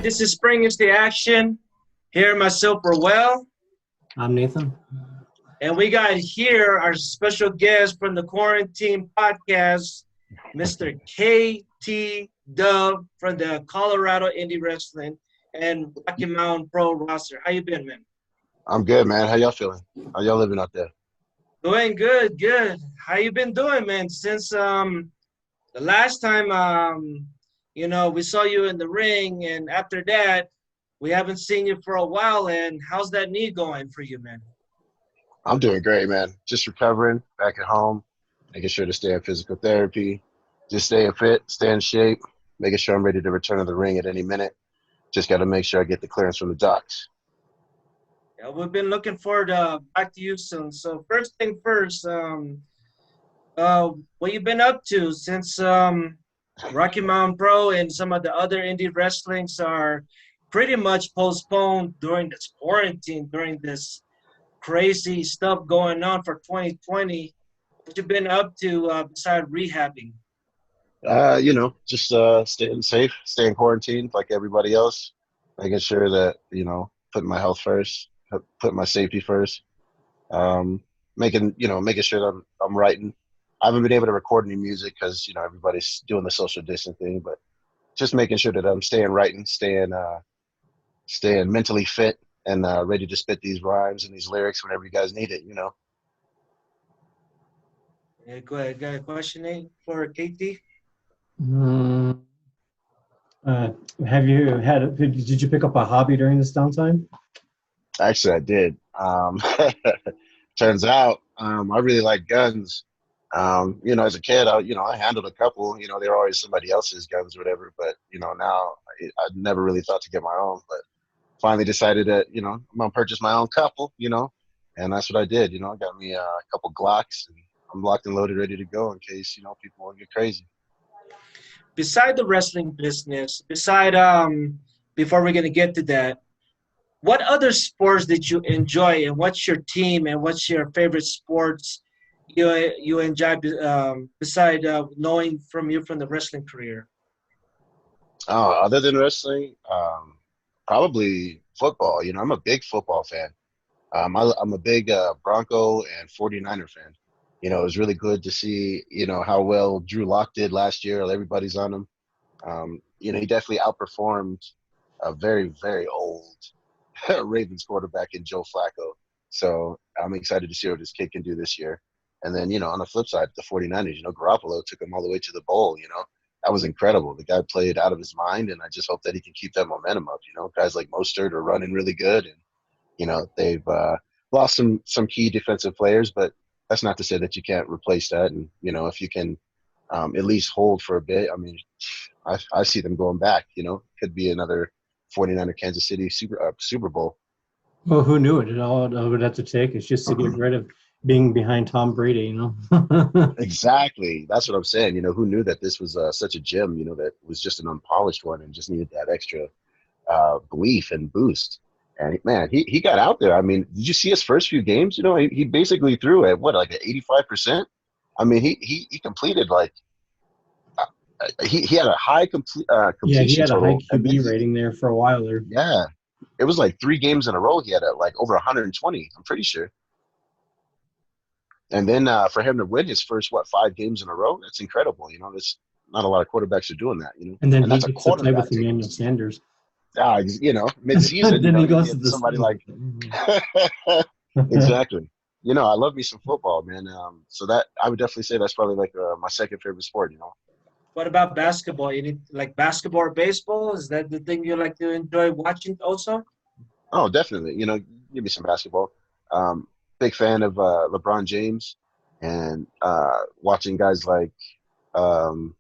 This is Spring is the Action. Here, myself, Well, I'm Nathan. and we got here our special guest from the Quarantine Podcast, Mr. K.T Dub from the Colorado Indie Wrestling and Rocky Mountain Pro roster. How you been, man? I'm good, man. How y'all feeling? How y'all living out there? Doing good, good. How you been doing, man? Since the last time we saw you in the ring, and after that, we haven't seen you for a while. And how's that knee going for you, man? I'm doing great, man. Just recovering, back at home, making sure to stay in physical therapy, just staying fit, stay in shape, making sure I'm ready to return to the ring at any minute. Just got to make sure I get the clearance from the docs. Yeah, we've been looking forward to back to you soon. So first thing first, what you been up to since Rocky Mountain Pro and some of the other indie wrestlings are pretty much postponed during this quarantine, during this crazy stuff going on for 2020. What you been up to besides rehabbing? Just staying safe, staying quarantined like everybody else, making sure that, putting my health first, putting my safety first, making sure that I'm writing. I haven't been able to record any music because, everybody's doing the social distance thing, but just making sure that I'm staying writing, staying mentally fit and ready to spit these rhymes and these lyrics whenever you guys need it, Yeah, go ahead. Got a question, Nate, for KT? Mm, did you pick up a hobby during this downtime? Actually, I did. Turns out I really like guns. As a kid, I handled a couple. They were always somebody else's guns or whatever. But, now I never really thought to get my own. But finally decided that, I'm going to purchase my own couple, and that's what I did. I got me a couple Glocks, and I'm locked and loaded, ready to go in case, people want to get crazy. Beside the wrestling business, before we're gonna get to that, what other sports did you enjoy, and what's your team, and what's your favorite sports you enjoy beside knowing from the wrestling career? Other than wrestling, probably football. I'm a big football fan. I'm a big Bronco and 49er fan. It was really good to see, how well Drew Lock did last year. Everybody's on him. He definitely outperformed a very, very old Ravens quarterback in Joe Flacco. So I'm excited to see what this kid can do this year. And then, on the flip side, the 49ers, Garoppolo took him all the way to the bowl, That was incredible. The guy played out of his mind, and I just hope that he can keep that momentum up. Guys like Mostert are running really good, and, they've lost some key defensive players, but that's not to say that you can't replace that. And, if you can at least hold for a bit, I mean, I see them going back, could be another 49er Kansas City Super Bowl. Well, who knew it? All it would have to take is just to get rid of being behind Tom Brady, Exactly. That's what I'm saying. Who knew that this was such a gem, that was just an unpolished one and just needed that extra belief and boost. And, man, he got out there. I mean, did you see his first few games? He basically threw at, like, at 85%? I mean, he completed, like, he had a high completion yeah, he had total. A high QB rating there for a while there. Yeah. It was like 3 games in a row. He had like over 120, I'm pretty sure. And then for him to win his first, 5 games in a row, that's incredible. There's not a lot of quarterbacks are doing that, And then that's he gets to play with Emmanuel Sanders. Mid-season, then he goes to somebody like – exactly. I love me some football, man. So that – I would definitely say that's probably like my second favorite sport, What about basketball? You need like basketball or baseball? Is that the thing you like to enjoy watching also? Oh, definitely. Give me some basketball. Big fan of LeBron James and watching guys like, Dame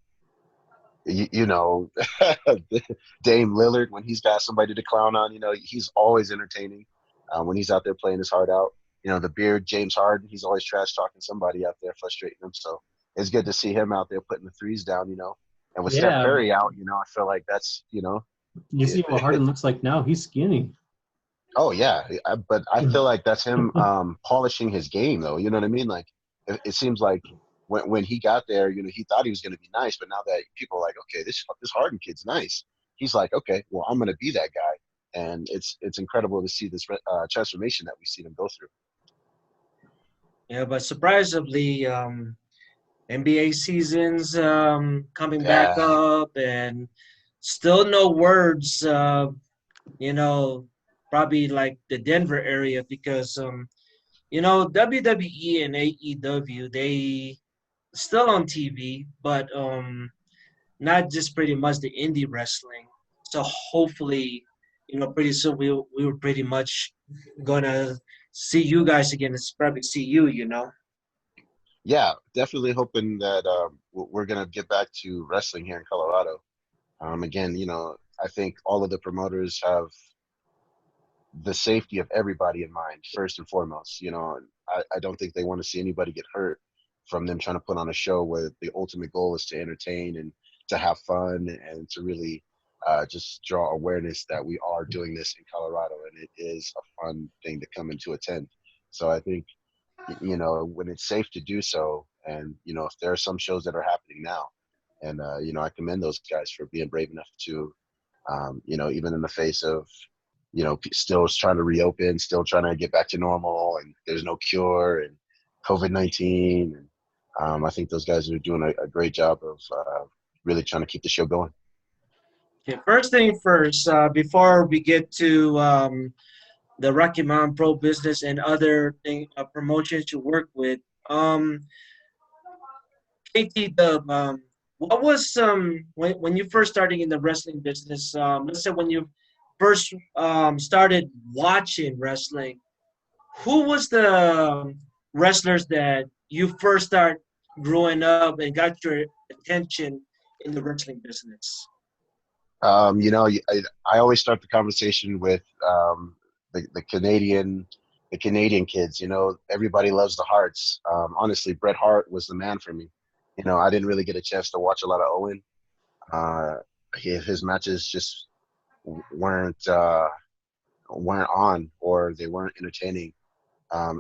Lillard when he's got somebody to clown on. He's always entertaining when he's out there playing his heart out. The beard, James Harden, he's always trash talking somebody out there, frustrating him. So it's good to see him out there putting the threes down, And with Steph Curry out, I feel like that's, You see what Harden looks like now? He's skinny. Oh, yeah. But I feel like that's him polishing his game, though. You know what I mean? Like, it seems like when he got there, he thought he was going to be nice. But now that people are like, okay, this Harden kid's nice. he's like, okay, well, I'm going to be that guy. And it's incredible to see this transformation that we've seen him go through. Yeah, but surprisingly, NBA seasons coming back Yeah, up, and still no words. You know, probably like the Denver area because you know, WWE and AEW, they still on TV, but not just pretty much the indie wrestling. So hopefully, you know, pretty soon we were pretty much gonna see you guys again. It's probably see you, you know. yeah, definitely hoping that we're going to get back to wrestling here in Colorado. Again, I think all of the promoters have the safety of everybody in mind, first and foremost. I don't think they want to see anybody get hurt from them trying to put on a show where the ultimate goal is to entertain and to have fun and to really just draw awareness that we are doing this in Colorado and it is a fun thing to come and to attend. So I think, when it's safe to do so, and, if there are some shows that are happening now, and, I commend those guys for being brave enough to, even in the face of, still trying to reopen, still trying to get back to normal, and there's no cure, and COVID-19. And I think those guys are doing a great job of really trying to keep the show going. Okay, first thing first, before we get to the Rocky Mountain Pro Business and other promotions you work with, K.T Dub, what was when you first starting in the wrestling business? Let's say when you first started watching wrestling, who was the wrestlers that you first start growing up and got your attention in the wrestling business? I always start the conversation with the Canadian kids. Everybody loves the Harts. Honestly, Bret Hart was the man for me. I didn't really get a chance to watch a lot of Owen. Uh, his matches just weren't weren't on, or they weren't entertaining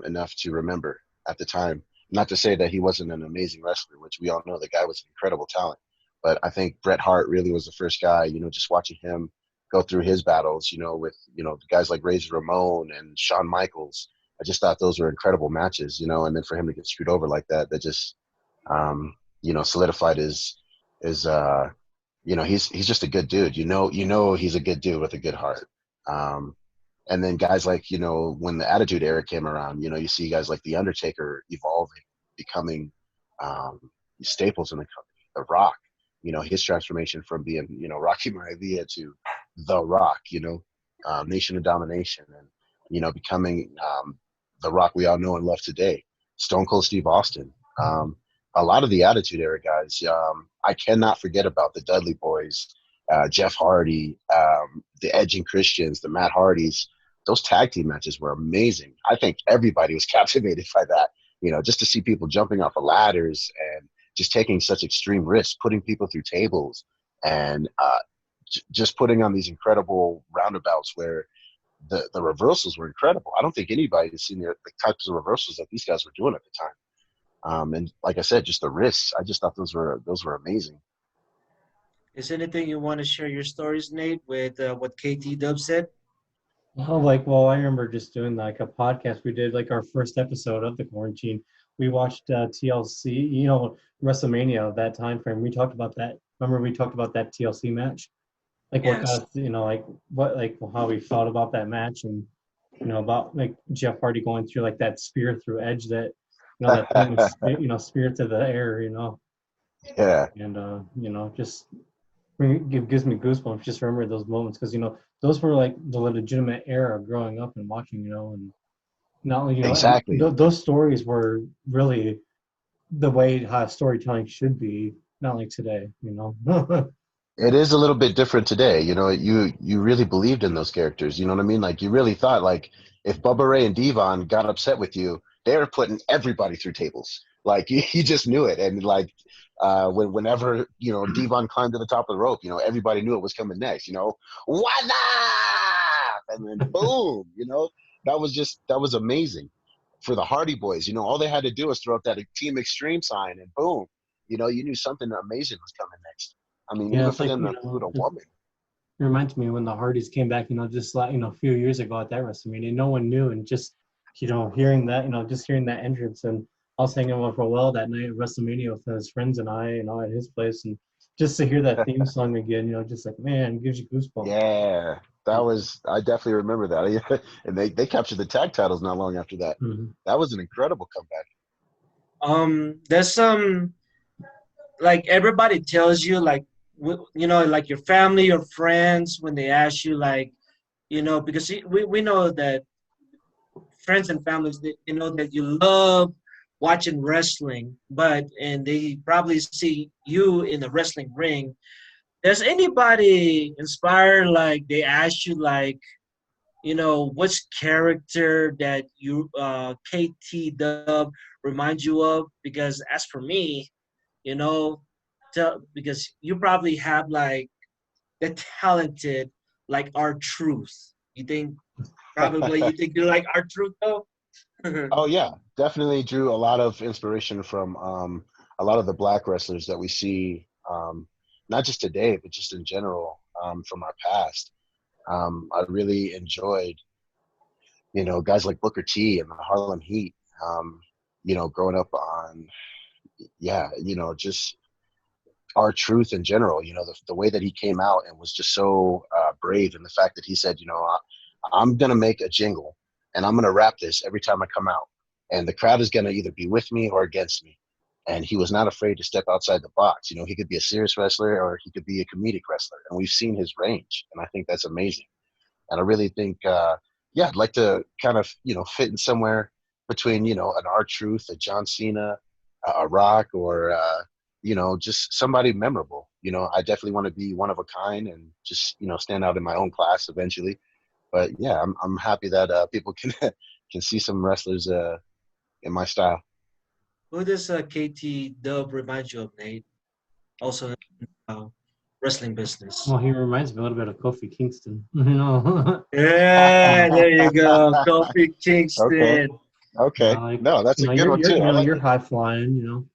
enough to remember at the time. Not to say that he wasn't an amazing wrestler, which we all know the guy was an incredible talent. But I think Bret Hart really was the first guy, just watching him go through his battles, with, the guys like Razor Ramon and Shawn Michaels. I just thought those were incredible matches, and then for him to get screwed over like that, that just, solidified he's just a good dude. He's a good dude with a good heart. And then guys like, when the Attitude Era came around, you see guys like The Undertaker evolving, becoming staples in the company. The Rock, his transformation from being, Rocky Maivia to The Rock, Nation of Domination, and, becoming The Rock we all know and love today. Stone Cold Steve Austin. A lot of the Attitude Era guys, I cannot forget about the Dudley Boys, Jeff Hardy, the Edge and Christians, the Matt Hardys. Those tag team matches were amazing. I think everybody was captivated by that, just to see people jumping off of ladders and just taking such extreme risks, putting people through tables, and just putting on these incredible roundabouts where the reversals were incredible. I don't think anybody has seen the types of reversals that these guys were doing at the time. And like I said, just the risks. I just thought those were amazing. Is anything you want to share your stories, Nate, with what K.T Dub said? Well, I remember just doing like a podcast. We did like our first episode of the quarantine. We watched TLC, WrestleMania, that time frame. We talked about that. Remember we talked about that TLC match? Like what Yes. like what, like how we felt about that match, and about like Jeff Hardy going through like that spear through Edge, that that thing, spear to the air, Yeah, and just gives me goosebumps just remember those moments, because those were like the legitimate era growing up and watching, and not only and exactly. those stories were really the way how storytelling should be, not like today. It is a little bit different today. You really believed in those characters. You know what I mean? Like you really thought, like, if Bubba Ray and Devon got upset with you, they were putting everybody through tables. Like you just knew it. And like whenever Devon climbed to the top of the rope, everybody knew it was coming next. What up? And then boom. That was amazing for the Hardy Boys. All they had to do was throw up that Team Extreme sign, and boom. You knew something amazing was coming next. I mean, Yeah, even it's for like them to include a woman. It reminds me when the Hardys came back, just like, a few years ago at that WrestleMania, no one knew, and just, hearing that, just hearing that entrance, and I was hanging with Roel that night at WrestleMania with his friends and I, at his place, and just to hear that theme song again, just like, man, it gives you goosebumps. Yeah, I definitely remember that. And they captured the tag titles not long after that. Mm-hmm. That was an incredible comeback. There's some, like, everybody tells you, like, like your family or friends, when they ask you, like, because we know that friends and families, they know that you love watching wrestling, and they probably see you in the wrestling ring. Does anybody inspire, like, they ask you, like, which character that K.T Dub reminds you of? Because as for me, you know, because you probably have, like, the talented, like, our truth. You think you like our truth though? Oh yeah, definitely drew a lot of inspiration from a lot of the black wrestlers that we see, not just today, but just in general, from our past. I really enjoyed, guys like Booker T and the Harlem Heat. Growing up on, yeah, just our truth in general. The way that he came out and was just so brave, and the fact that he said, I'm gonna make a jingle and I'm gonna rap this every time I come out, and the crowd is gonna either be with me or against me. And he was not afraid to step outside the box. He could be a serious wrestler or he could be a comedic wrestler, and we've seen his range, and I think that's amazing. And I really think, I'd like to kind of, fit in somewhere between, an R-Truth, a John Cena, a Rock, or, just somebody memorable. I definitely want to be one of a kind and just, stand out in my own class eventually. But yeah, I'm happy that people can can see some wrestlers in my style. Who does K.T Dub remind you of, Nate? Also in wrestling business. Well, he reminds me a little bit of Kofi Kingston. Yeah, there you go, Kofi Okay. Kingston. Okay. Like, No, that's a good one too. I like you're it. high flying,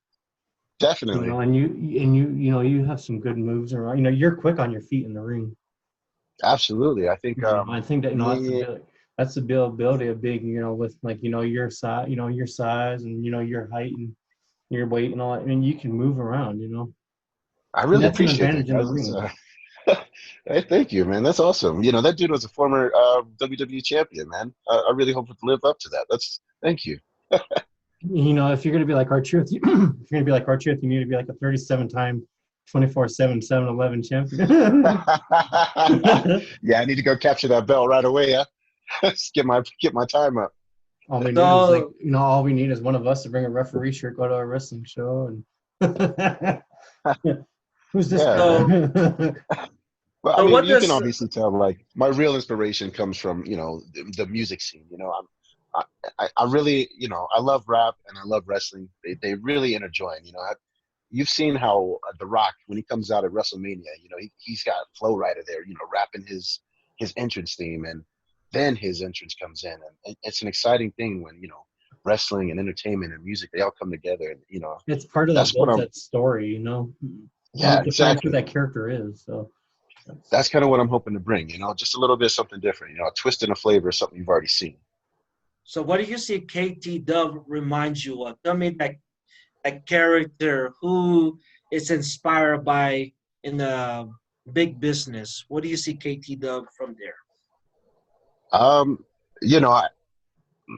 Definitely. and you have some good moves around. You're quick on your feet in the ring. Absolutely. I think I think that me that's the ability of big, with, like, your size, your size, and your height and your weight and all that, and you can move around, I and really that's an appreciate that, advantage in the guys. It's, ring. hey, thank you, man. That's awesome. That dude was a former WWE champion, man. I really hope to live up to that. Thank you. If you're gonna be like our truth, if you're gonna be like our truth, you need to be like a 37-time, 24/7, 7-Eleven champion. Yeah, I need to go capture that belt right away. Yeah, Just get my time up. All we need is, like, So, all we need is one of us to bring a referee shirt, go to a wrestling show, and who's this Yeah, guy? man. so, Well, I so mean, what you can does obviously tell, like, my real inspiration comes from, the music scene. I really, I love rap and I love wrestling. They really interjoin. You've seen how The Rock, when he comes out at WrestleMania, he's got Flow Rider there, rapping his entrance theme, and then his entrance comes in, and it's an exciting thing when wrestling and entertainment and music, they all come together, and It's part of that that's what builds I'm. that story, Yeah, it defines who exactly. that character is. So That's kind of what I'm hoping to bring. Just a little bit of something different. A twist and a flavor of something you've already seen. so what do you see K.T Dub reminds you of? Tell me that character who is inspired by in the big business. What do you see K.T Dub from there? Um, you know, I,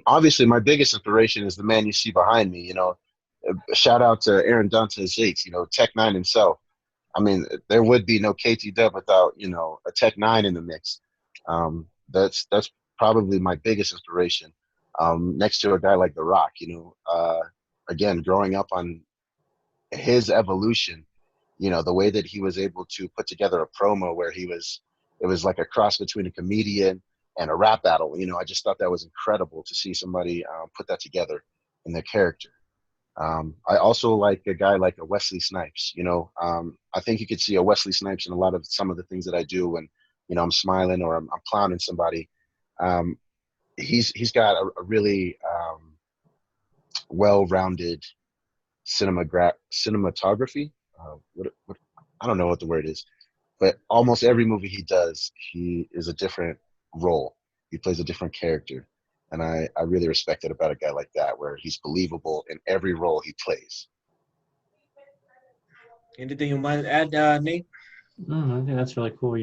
Obviously my biggest inspiration is the man you see behind me. Shout out to Aaron Dantes Yates. Tech Nine himself. I mean, there would be no KT Dub without a Tech Nine in the mix. That's probably my biggest inspiration. Next to a guy like The Rock. Again, growing up on his evolution, the way that he was able to put together a promo where it was like a cross between a comedian and a rap battle. I just thought that was incredible to see somebody put that together in their character. I also like a guy like a Wesley Snipes. I think you could see a Wesley Snipes in a lot of some of the things that I do when, I'm smiling or I'm clowning somebody. Um, he's got a really well-rounded cinematography. What I don't know what the word is. but almost every movie he does, he is a different role. He plays a different character. And I really respect it about a guy like that, where he's believable in every role he plays. Anything you might add, Nate? I think that's really cool.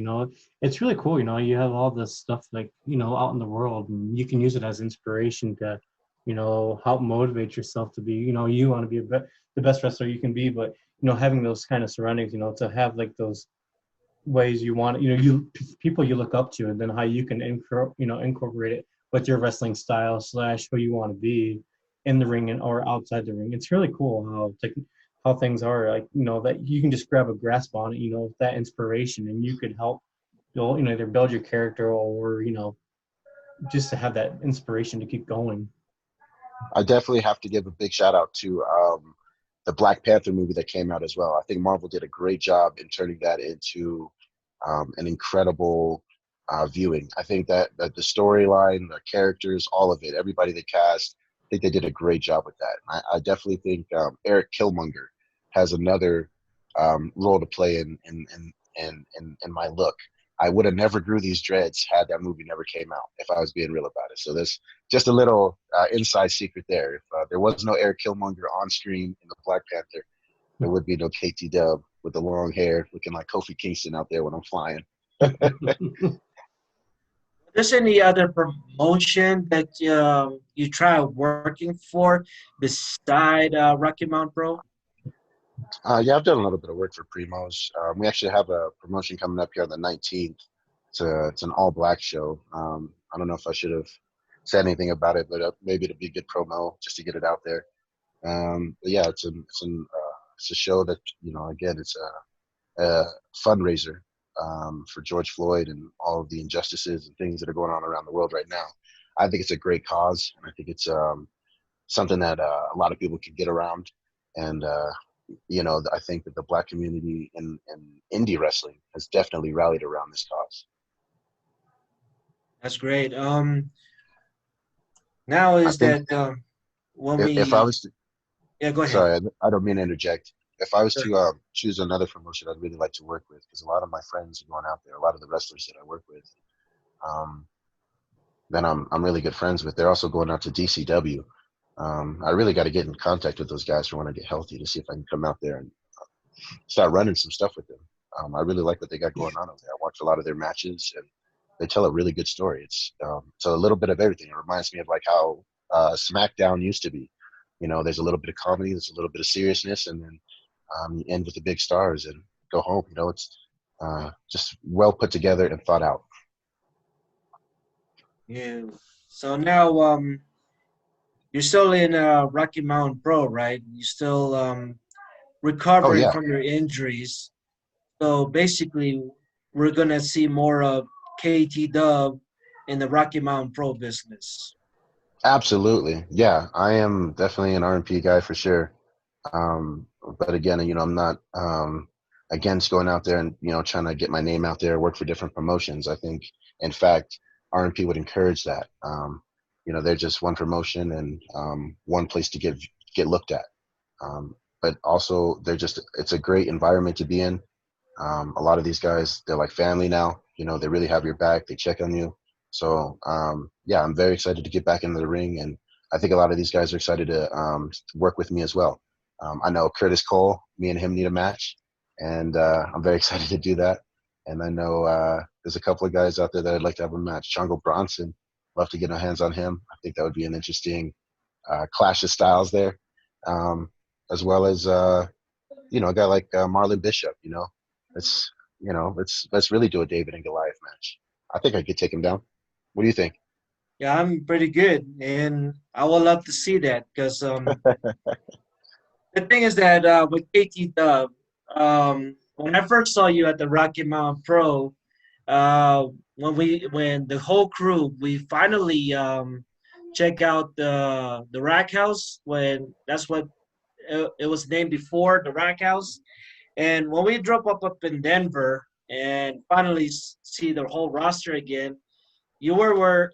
It's really cool. You have all this stuff like, out in the world, and you can use it as inspiration to, help motivate yourself to be, you want to be the best wrestler you can be. But, having those kind of surroundings, to have like those ways you want, people you look up to, and then how you can, incorporate it with your wrestling style / who you want to be in the ring and or outside the ring. It's really cool how things are like, that you can just grab a grasp on it, that inspiration, and you could help build, either build your character or, just to have that inspiration to keep going. I definitely have to give a big shout out to the Black Panther movie that came out as well. I think Marvel did a great job in turning that into an incredible viewing. I think that the storyline, the characters, all of it, everybody they cast, I think they did a great job with that. I definitely think Eric Killmonger has another role to play in my look. I would have never grew these dreads had that movie never came out, if I was being real about it. So there's just a little inside secret there. If there was no Eric Killmonger on screen in the Black Panther, there would be no K.T Dub with the long hair looking like Kofi Kingston out there when I'm flying. Is there any other promotion that you try working for beside Rocky Mount Pro? Yeah, I've done a little bit of work for Primos. We actually have a promotion coming up here on the 19th. It's an all-black show. I don't know if I should have said anything about it, but maybe it'll be a good promo just to get it out there. But yeah, it's a show that, again, it's a fundraiser for George Floyd and all of the injustices and things that are going on around the world right now. I think it's a great cause, and I think it's something that a lot of people can get around. And I think that the Black community in indie wrestling has definitely rallied around this cause. That's great. Now I is think that when if I we was to, yeah, go ahead. sorry, I don't mean to interject. If I was Sure. to choose another promotion, I'd really like to work with, because a lot of my friends are going out there, a lot of the wrestlers that I work with, um, that I'm really good friends with, they're also going out to DCW. I really got to get in contact with those guys for when I get healthy to see if I can come out there and start running some stuff with them. I really like what they got going on over there. I watch a lot of their matches, and they tell a really good story. It's a little bit of everything. It reminds me of like how SmackDown used to be. There's a little bit of comedy, there's a little bit of seriousness, and then you end with the big stars and go home. It's just well put together and thought out. Yeah. So now you're still in Rocky Mountain Pro, right? You're still Oh recovering yeah, from your injuries. So basically, we're gonna see more of K.T Dub in the Rocky Mountain Pro business. absolutely. Yeah, I am definitely an R&P guy for sure. But again, I'm not against going out there and trying to get my name out there, work for different promotions. I think, in fact, R&P would encourage that. They're just one promotion and one place to get looked at. But also, it's a great environment to be in. A lot of these guys, they're like family now. They really have your back. They check on you. So yeah, I'm very excited to get back into the ring, and I think a lot of these guys are excited to work with me as well. I know Curtis Cole, me and him need a match, and I'm very excited to do that. And I know there's a couple of guys out there that I'd like to have a match. Jungle Bronson, love to get my hands on him. I think that would be an interesting clash of styles there, as well as a guy like Marlon Bishop. Let's really do a David and Goliath match. I think I could take him down. What do you think? Yeah, I'm pretty good, and I would love to see that because the thing is that with K.T Dub, when I first saw you at the Rocky Mountain Pro, when the whole crew we finally check out the Rack House, when that's what it was named before, the Rack House. And when we drove up in Denver and finally see the whole roster again, you were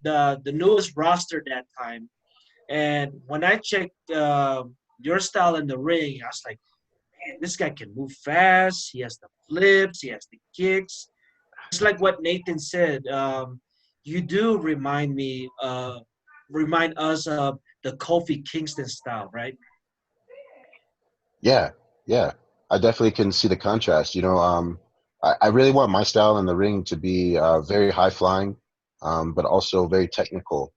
the newest roster that time. And when I checked your style in the ring, I was like, man, this guy can move fast. He has the flips. He has the kicks. It's like what Nathan said. You do remind us of the Kofi Kingston style, right? Yeah, yeah. I definitely can see the contrast. I really want my style in the ring to be very high flying, but also very technical.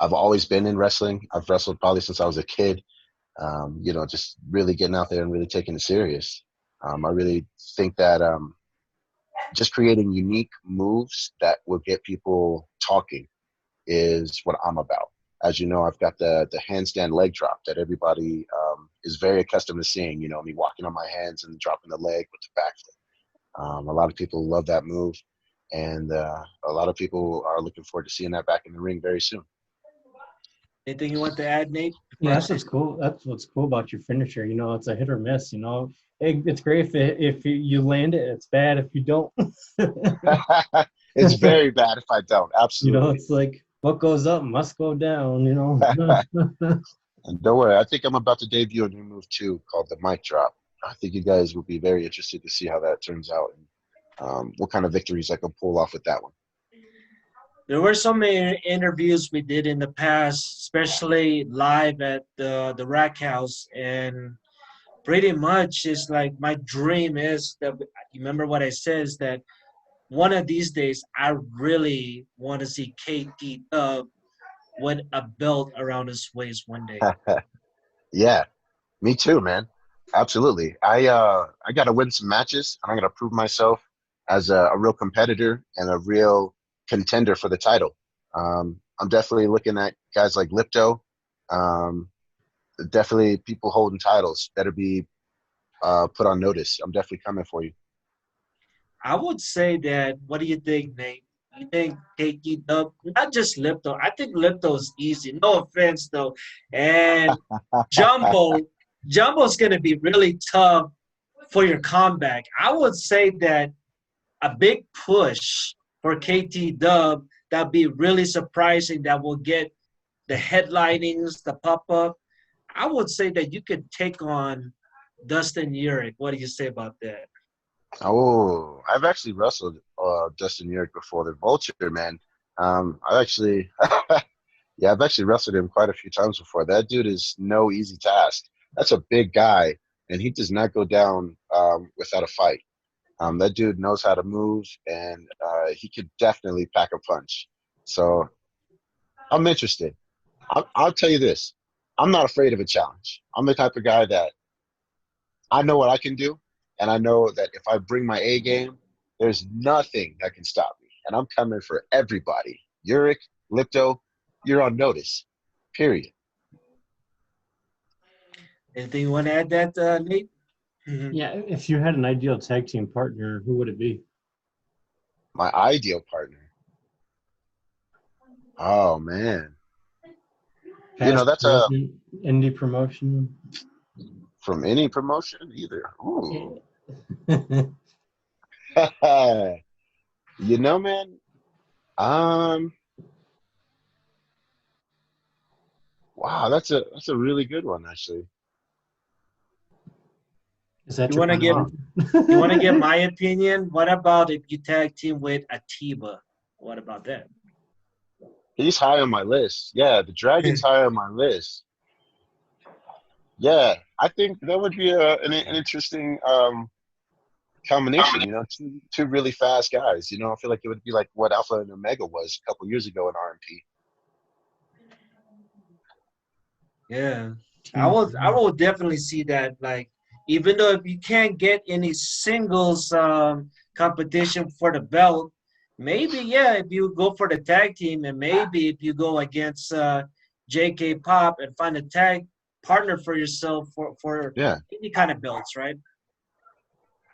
I've always been in wrestling. I've wrestled probably since I was a kid. Just really getting out there and really taking it serious. I really think that just creating unique moves that will get people talking is what I'm about. As you know, I've got the handstand leg drop that everybody is very accustomed to seeing. Me walking on my hands and dropping the leg with the backflip. A lot of people love that move, and a lot of people are looking forward to seeing that back in the ring very soon. Anything you want to add, Nate? Before Yeah, I that's say what's cool. That's what's cool about your finisher. It's a hit or miss. It's great if you land it. It's bad if you don't. It's very bad if I don't. Absolutely. It's like what goes up must go down. And don't worry, I think I'm about to debut a new move too called the mic drop. I think you guys will be very interested to see how that turns out and what kind of victories I can pull off with that one. there were so many interviews we did in the past, especially live at the Rack House, and pretty much it's like my dream is that you remember what I said is that one of these days I really want to see K.T Dub with a belt around his waist one day. Yeah, me too, man. Absolutely. I got to win some matches, and I'm gonna prove myself as a real competitor and a real contender for the title. I'm definitely looking at guys like Lipto. Um, Definitely people holding titles better be put on notice. I'm definitely coming for you. I would say that. What do you think, Nate? You think KT Dub, not just Lipto. I think Lipto's easy. No offense, though. And Jumbo, Jumbo's going to be really tough for your comeback. I would say that a big push for KT Dub that'd be really surprising. That will get the headlinings, the pop up. I would say that you could take on Dustin Urick. What do you say about that? Oh, I've actually wrestled Justin Urick before, the Vulture, man. I actually, yeah, I've actually wrestled him quite a few times before. That dude is no easy task. That's a big guy, and he does not go down without a fight. That dude knows how to move, and he could definitely pack a punch. So I'm interested. I'll tell you this: I'm not afraid of a challenge. I'm the type of guy that I know what I can do, and I know that if I bring my A game, there's nothing that can stop me. And I'm coming for everybody. Uric, Lipto, you're on notice. Period. Anything you want to add that, Nate? Mhm. Yeah, if you had an ideal tag team partner, who would it be? My ideal partner. Oh man. Past, That's a present, indie promotion. from any promotion either. Ooh. Yeah. Man. Um. Wow, that's a really good one actually. Is that You your want to final get offer? you want to get my opinion? What about if you tag team with Atiba? What about that? He's high on my list. Yeah, the Dragon's high on my list. Yeah, I think that would be an interesting combination. Two really fast guys. I feel like it would be like what Alpha and Omega was a couple years ago in RMP. Yeah, Team. I will definitely see that. Like, even though if you can't get any singles competition for the belt, maybe yeah, if you go for the tag team, and maybe if you go against JK Pop and find a tag partner for yourself for Yeah, any kind of belts, right?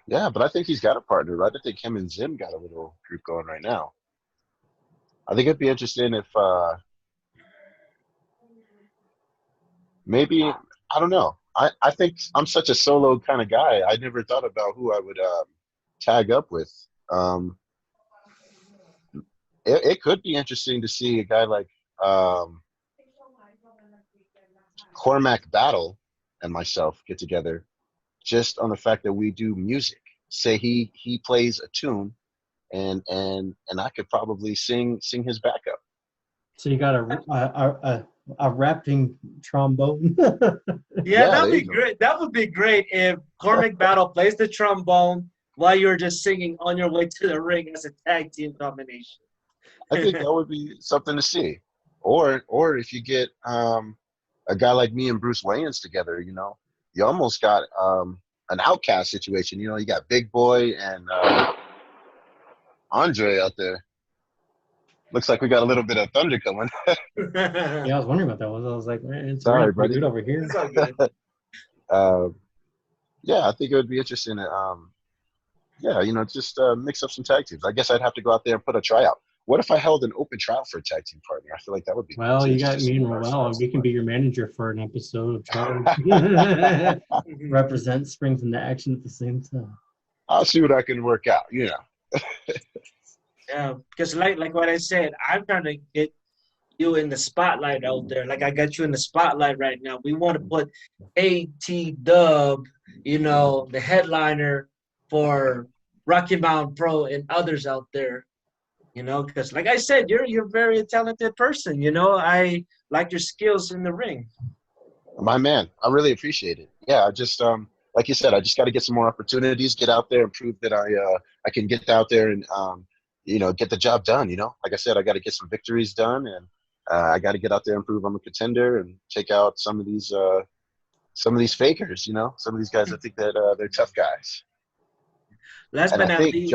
yeah, but I think he's got a partner, right? I think him and Zim got a little group going right now. I think it'd be interesting if maybe I don't know. I think I'm such a solo kind of guy. I never thought about who I would tag up with. Um, it could be interesting to see a guy like Cormac Battle and myself get together. just on the fact that we do music. Say he plays a tune, and I could probably sing his backup. So you got a rapping trombone. Yeah, Yeah, that'd there be you go. great. That would be great if Cormac Battle plays the trombone while you're just singing on your way to the ring as a tag team combination. I think that would be something to see. Or if you get a guy like me and Bruce Wayans together, you almost got an outcast situation. You got Big Boy and Andre out there. Looks like we got a little bit of thunder coming. Yeah, I was wondering what that was. I was like, man, it's Sorry, raining pretty buddy. good over here. It's all good. Uh, yeah, I think it would be interesting to, yeah, just mix up some tag teams. I guess I'd have to go out there and put a tryout. What if I held an open tryout for a tag team partner? I feel like that would be cool Well, too. you Just got to me see and what our Roel. styles We look can like. be your manager for an episode of Charlie. Represent springs into action at the same time. I'll see what I can work out. Yeah, because like what I said, I'm trying to get you in the spotlight out there. Like I got you in the spotlight right now. We want to put K.T Dub, the headliner for Rocky Mountain Pro and others out there. Because like I said, you're a very talented person. I like your skills in the ring. My man, I really appreciate it. Yeah, I just like you said, I just got to get some more opportunities, get out there, and prove that I can get out there and get the job done. Like I said, I got to get some victories done, and I got to get out there and prove I'm a contender and take out some of these fakers. Some of these guys I think that they're tough guys, Last and but I not think least,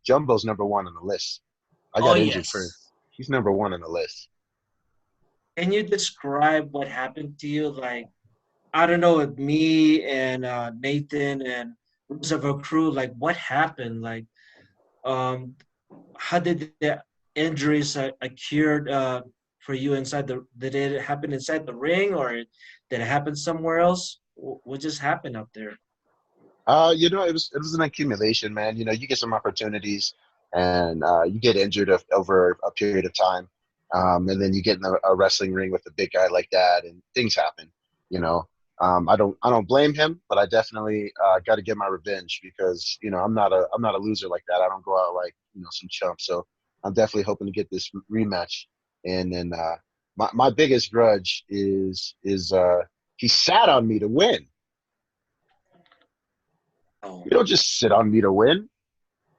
Jumbo's number one on the list. I oh got injured first. yes. He's number one on the list. Can you describe what happened to you? Like, I don't know, with me and Nathan and rest of our crew, like what happened? Like, um, how did the injuries occurred for you inside did it happen inside the ring or did it happen somewhere else? What just happened up there? It was an accumulation, man. You get some opportunities, and you get injured over a period of time, and then you get in a wrestling ring with a big guy like that, and things happen. You know, I don't blame him, but I definitely got to get my revenge because I'm not a loser like that. I don't go out like some chump. So I'm definitely hoping to get this rematch, and then my biggest grudge is he sat on me to win. Oh, You don't just sit on me to win.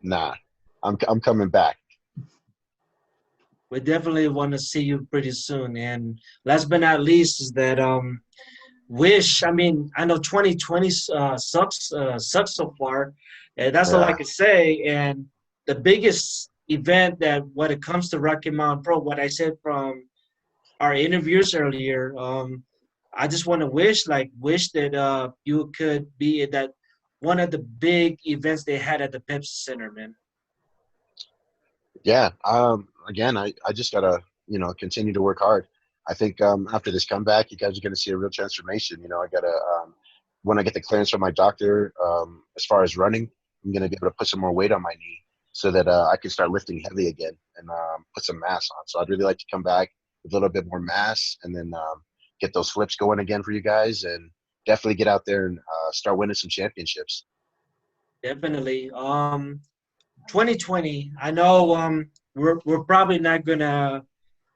Nah, I'm coming back. we definitely want to see you pretty soon. And last but not least is that wish. I mean, I know 2020 sucks so far, and that's all I Yeah, can say. And the biggest event that when it comes to Rocky Mountain Pro, what I said from our interviews earlier, I just want to wish that you could be at that one of the big events they had at the Pepsi Center, man. yeah. Again, I just gotta continue to work hard. I think after this comeback, you guys are gonna see a real transformation. I gotta when I get the clearance from my doctor, as far as running, I'm gonna be able to put some more weight on my knee so that I can start lifting heavy again and put some mass on. So I'd really like to come back with a little bit more mass and then get those flips going again for you guys and definitely get out there and start winning some championships. Definitely. 2020. I know we're probably not gonna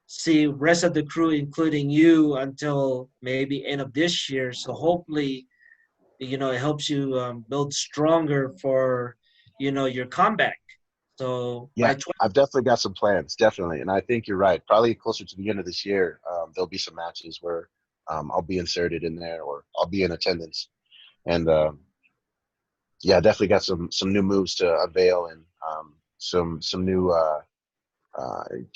see rest of the crew, including you, until maybe end of this year. So hopefully, it helps you build stronger for your comeback. So Yeah, by 20, I've definitely got some plans, definitely, and I think you're right. Probably closer to the end of this year, there'll be some matches where I'll be inserted in there or I'll be in attendance, and yeah, definitely got some new moves to unveil and some new uh,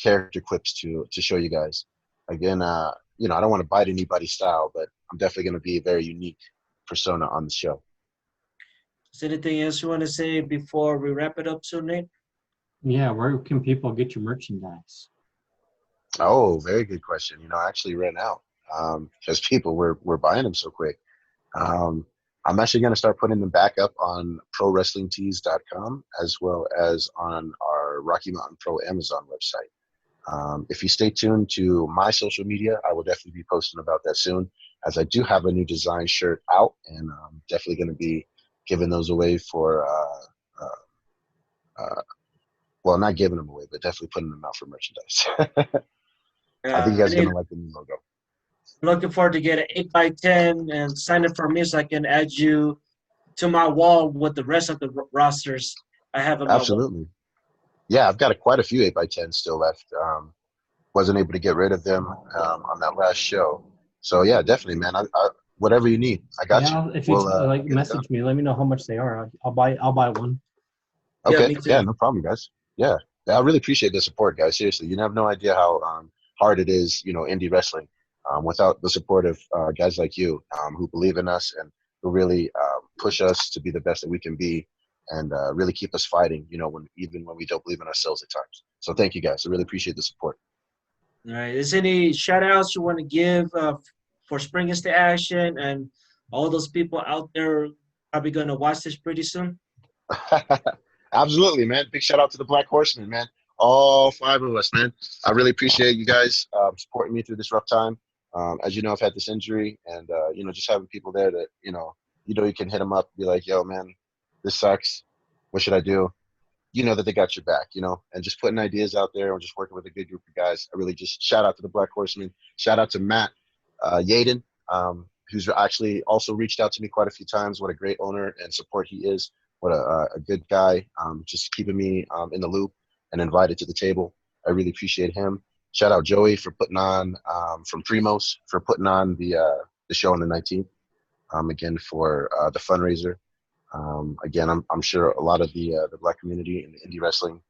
character clips to show you guys. Again, I don't want to bite anybody's style, but I'm definitely going to be a very unique persona on the show. is there anything else you want to say before we wrap it up, soon, Nate? Yeah, where can people get your merchandise? Oh, very good question. I actually ran out because people were buying them so quick. Um, I'm actually going to start putting them back up on prowrestlingtees.com as well as on our Rocky Mountain Pro Amazon website. If you stay tuned to my social media, I will definitely be posting about that soon, as I do have a new design shirt out, and I'm definitely going to be giving those away for uh, well, not giving them away, but definitely putting them out for merchandise. I think you I guys are need. gonna like the new logo. I'm looking forward to get an 8x10 and sign up for me so I can add you to my wall with the rest of the rosters I have on my wall. Absolutely. Yeah, I've got quite a few 8x10s still left. Wasn't able to get rid of them on that last show. So yeah, definitely, man. Whatever you need, I got you. Yeah, if you We'll like get it done. message me, let me know how much they are. I'll buy one. Yeah, Okay. me Yeah, too. no problem, guys. Yeah. I really appreciate the support, guys. Seriously, you have no idea how hard it is, indie wrestling, without the support of guys like you who believe in us and who really push us to be the best that we can be and really keep us fighting, even when we don't believe in ourselves at times. So thank you, guys. I really appreciate the support. All right. Is any shout outs you want to give for Spring into Action and all those people out there probably going to watch this pretty soon? Absolutely, man. Big shout out to the Black Horsemen, man. All five of us, man. I really appreciate you guys supporting me through this rough time. As you know, I've had this injury, and just having people there that you can hit them up, be like, "Yo, man, this sucks. What should I do?" You know that they got your back, and just putting ideas out there and just working with a good group of guys. I really just shout out to the Black Horsemen. Shout out to Matt Yaden, who's actually also reached out to me quite a few times. What a great owner and support he is. What a good guy, just keeping me in the loop and invited to the table. I really appreciate him. Shout out Joey for putting on, from Primos, for putting on the show on the 19th. Again, for the fundraiser. Again, I'm sure a lot of the Black community and the indie wrestling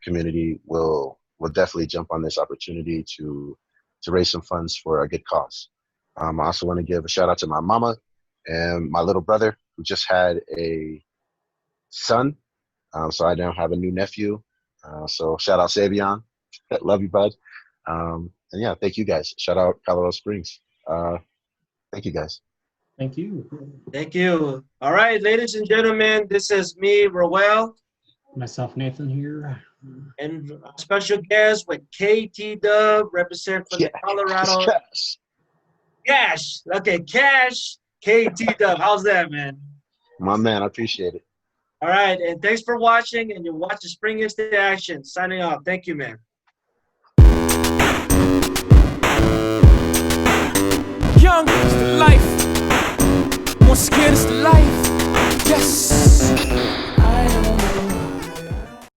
community will definitely jump on this opportunity to raise some funds for a good cause. I also want to give a shout out to my mama and my little brother who just had a son. So I now have a new nephew. So shout out Savion. Love you, bud. And yeah, thank you guys. Shout out Colorado Springs. Thank you guys. Thank you. Thank you. All right, ladies and gentlemen, this is me, Roel, Myself, Nathan here. and a special guest with K.T Dub, represent for the Colorado Yes. Cash. Okay, Cash, K.T Dub. How's that, man? My man, I appreciate it. All right, and thanks for watching, and you're watching Spring into Action. Signing off. Thank you, man. Young is the life. More scared is the life. Yes.